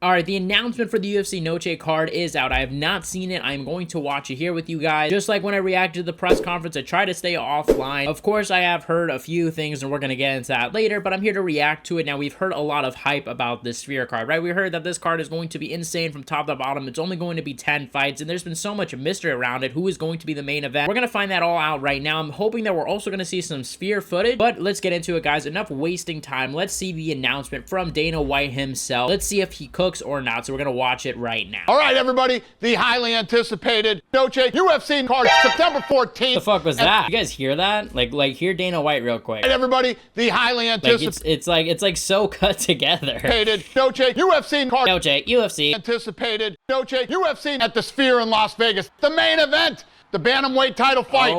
All right, the announcement for the UFC Noche card is out. I have not seen it. I'm going to watch it here with you guys. Just like when I reacted to the press conference, I try to stay offline. Of course, I have heard a few things, and we're going to get into that later, but I'm here to react to it. Now, we've heard a lot of hype about this Sphere card, right? We heard that this card is going to be insane from top to bottom. It's only going to be 10 fights, and there's been so much mystery around it. Who is going to be the main event? We're going to find that all out right now. I'm hoping that we're also going to see some Sphere footage, but let's get into it, guys. Enough wasting time. Let's see the announcement from Dana White himself. Let's see if he cooks or not. So we're going to watch it right now. All right, everybody, the highly anticipated Noche UFC card, September 14th. The fuck was that? You guys hear that? Like hear Dana White real quick. All right, everybody, the highly anticipated. It's like so cut together. Noche UFC card. Noche UFC. Anticipated Noche UFC at the Sphere in Las Vegas. The main event, the bantamweight title fight.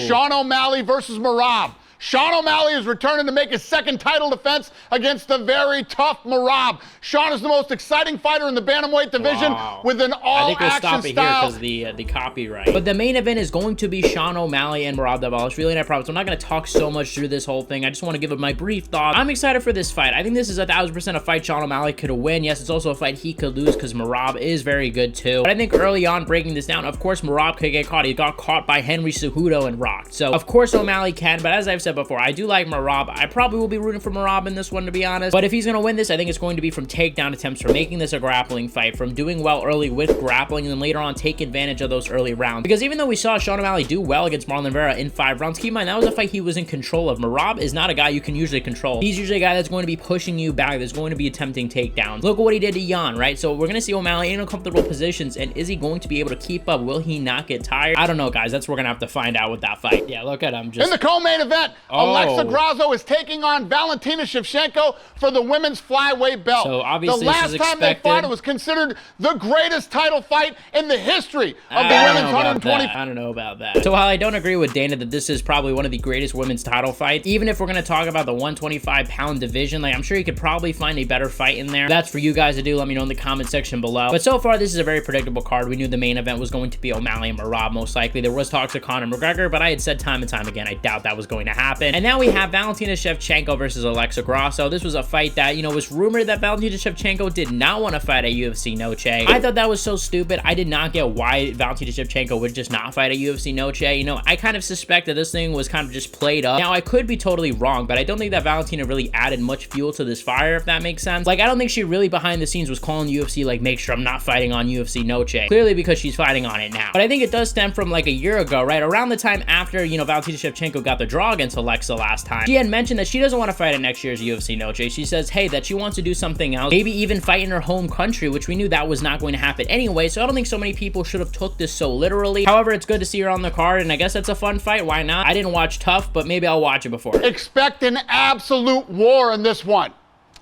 Sean O'Malley versus Merab. Sean O'Malley is returning to make his second title defense against the very tough Merab. Sean is the most exciting fighter in the bantamweight division with an all-action style. I think we'll stop it here because the copyright. But the main event is going to be Sean O'Malley and Merab Dvalishvili, and I promise I'm not going to talk so much through this whole thing. I just want to give it my brief thought. I'm excited for this fight. I think this is 1,000% a fight Sean O'Malley could win. Yes, it's also a fight he could lose because Merab is very good too. But I think early on, breaking this down, of course, Merab could get caught. He got caught by Henry Cejudo and rocked. So, of course, O'Malley can, but as I've said before, I do like Merab. I probably will be rooting for Merab in this one, to be honest. But if he's going to win this, I think it's going to be from takedown attempts, from making this a grappling fight, from doing well early with grappling, and then later on take advantage of those early rounds. Because even though we saw Sean O'Malley do well against Marlon Vera in 5 rounds, keep in mind, that was a fight he was in control of. Merab is not a guy you can usually control. He's usually a guy that's going to be pushing you back, that's going to be attempting takedowns. Look at what he did to Jan, right? So we're going to see O'Malley in uncomfortable positions, and is he going to be able to keep up? Will he not get tired? I don't know, guys. That's what we're going to have to find out with that fight. Yeah, look at him. Just... In the co-main event, Alexa Grasso is taking on Valentina Shevchenko for the women's flyweight belt. So obviously, the last time they fought, it was considered the greatest title fight in the history of the women's 120. I don't know about that. So while I don't agree with Dana that this is probably one of the greatest women's title fights, even if we're going to talk about the 125-pound division, like I'm sure you could probably find a better fight in there. That's for you guys to do. Let me know in the comment section below. But so far, this is a very predictable card. We knew the main event was going to be O'Malley and Merab, most likely. There was talks of Conor McGregor, but I had said time and time again, I doubt that was going to happen. And now we have Valentina Shevchenko versus Alexa Grasso. This was a fight that, you know, was rumored that Valentina Shevchenko did not want to fight at UFC Noche. I thought that was so stupid. I did not get why Valentina Shevchenko would just not fight at UFC Noche. You know, I kind of suspect that this thing was kind of just played up. Now, I could be totally wrong, but I don't think that Valentina really added much fuel to this fire, if that makes sense. Like, I don't think she really behind the scenes was calling UFC, like, make sure I'm not fighting on UFC Noche. Clearly because she's fighting on it now. But I think it does stem from, like, a year ago, right? Around the time after, you know, Valentina Shevchenko got the draw against Alexa last time. She had mentioned that she doesn't want to fight at next year's UFC Noche. She says, hey, that she wants to do something else, maybe even fight in her home country, which we knew that was not going to happen anyway, so I don't think so many people should have took this so literally. However, it's good to see her on the card, and I guess that's a fun fight. Why not? I didn't watch Tough, but maybe I'll watch it before. Expect an absolute war in this one.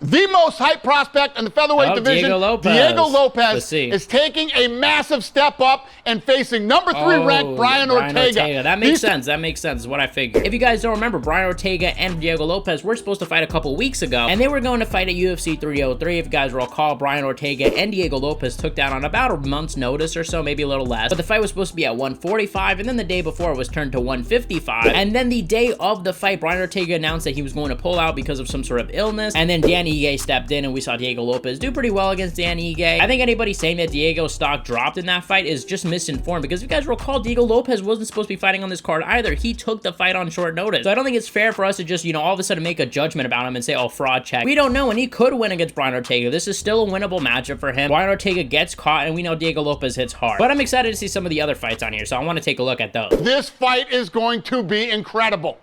The most hyped prospect in the featherweight division, Diego Lopez, is taking a massive step up and facing number 3 ranked Brian Ortega. That makes sense. That makes sense, is what I figured. If you guys don't remember, Brian Ortega and Diego Lopez were supposed to fight a couple weeks ago, and they were going to fight at UFC 303. If you guys recall, Brian Ortega and Diego Lopez took down on about a month's notice or so, maybe a little less. But the fight was supposed to be at 145, and then the day before it was turned to 155. And then the day of the fight, Brian Ortega announced that he was going to pull out because of some sort of illness, and then Danny Ige stepped in, and we saw Diego Lopez do pretty well against Danny Ige. I think anybody saying that Diego's stock dropped in that fight is just misinformed, because if you guys recall, Diego Lopez wasn't supposed to be fighting on this card either. He took the fight on short notice. So I don't think it's fair for us to just, you know, all of a sudden make a judgment about him and say, oh, fraud check. We don't know, and he could win against Brian Ortega. This is still a winnable matchup for him. Brian Ortega gets caught, and we know Diego Lopez hits hard. But I'm excited to see some of the other fights on here, so I want to take a look at those. This fight is going to be incredible.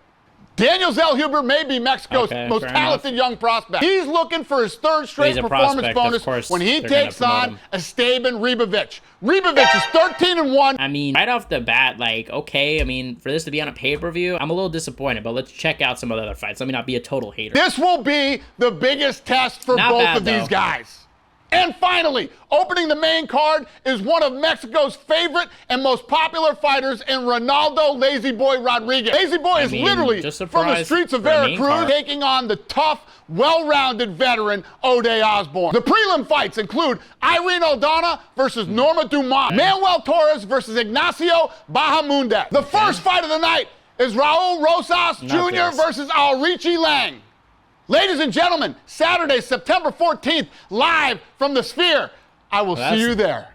Daniel Zellhuber may be Mexico's most talented young prospect. He's looking for his 3rd straight performance bonus when he takes on Esteban Ribovic. Ribovic is 13-1. I mean, right off the bat, like, okay, I mean, for this to be on a pay-per-view, I'm a little disappointed, but let's check out some of the other fights. Let me not be a total hater. This will be the biggest test for both of these guys. And finally, opening the main card is one of Mexico's favorite and most popular fighters in Ronaldo Lazy Boy Rodriguez. Lazy Boy is literally from the streets of Veracruz, taking on the tough, well-rounded veteran Ode Osborne. The prelim fights include Irene Aldana versus Norma Dumont, Manuel Torres versus Ignacio Bahamundes. The first fight of the night is Raul Rosas Jr. versus Alrichi Lang. Ladies and gentlemen, Saturday, September 14th, live from the Sphere. I will see you there.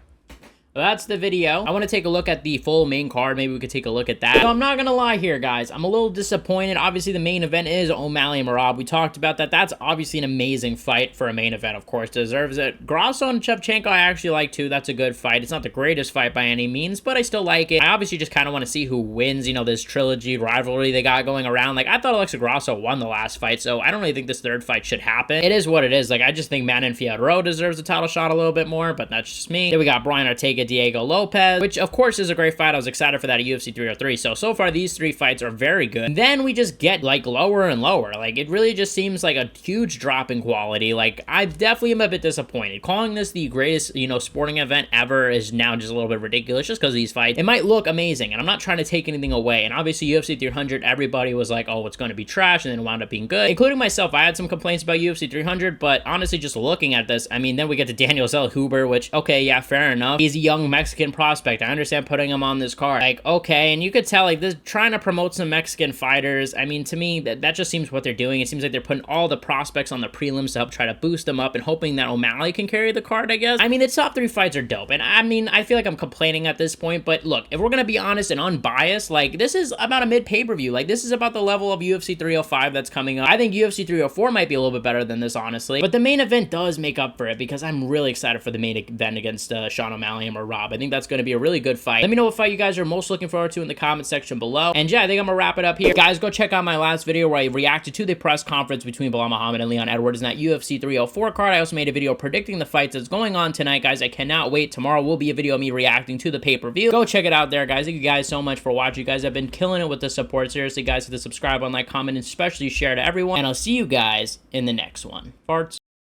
Well, that's the video. I want to take a look at the full main card. Maybe we could take a look at that. So I'm not going to lie here, guys. I'm a little disappointed. Obviously, the main event is O'Malley and Merab. We talked about that. That's obviously an amazing fight for a main event, of course. Deserves it. Grasso and Shevchenko, I actually like, too. That's a good fight. It's not the greatest fight by any means, but I still like it. I obviously just kind of want to see who wins, you know, this trilogy rivalry they got going around. Like, I thought Alexa Grasso won the last fight, so I don't really think this third fight should happen. It is what it is. Like, I just think Manon Figueroa deserves a title shot a little bit more, but that's just me. Then we got Brian Ortega, Diego Lopez, which of course is a great fight. I was excited for that at UFC 303. So far these three fights are very good. And then we just get like lower and lower. Like it really just seems like a huge drop in quality. Like I definitely am a bit disappointed. Calling this the greatest, you know, sporting event ever is now just a little bit ridiculous just because of these fights. It might look amazing and I'm not trying to take anything away. And obviously UFC 300, everybody was like, oh, it's going to be trash, and then it wound up being good. Including myself, I had some complaints about UFC 300, but honestly just looking at this, I mean, then we get to Daniel Zellhuber, which, okay, yeah, fair enough. He's a young Mexican prospect. I understand putting him on this card. Like, okay, and you could tell, like, this trying to promote some Mexican fighters. I mean, to me, that just seems what they're doing. It seems like they're putting all the prospects on the prelims to help try to boost them up and hoping that O'Malley can carry the card, I guess. I mean, the top three fights are dope, and I mean, I feel like I'm complaining at this point, but look, if we're gonna be honest and unbiased, like, this is about a mid-pay-per-view. Like, this is about the level of UFC 305 that's coming up. I think UFC 304 might be a little bit better than this, honestly, but the main event does make up for it because I'm really excited for the main event against Sean O'Malley and Merab. I think that's gonna be a really good fight. Let me know what fight you guys are most looking forward to in the comment section below. And yeah, I think I'm gonna wrap it up here. Guys, go check out my last video where I reacted to the press conference between Bilal Muhammad and Leon Edwards in that UFC 304 card. I also made a video predicting the fights that's going on tonight, guys. I cannot wait. Tomorrow will be a video of me reacting to the pay-per-view. Go check it out there, guys. Thank you guys so much for watching. You guys have been killing it with the support. Seriously, guys, hit the subscribe button, like, comment, and especially share to everyone. And I'll see you guys in the next one. Farts.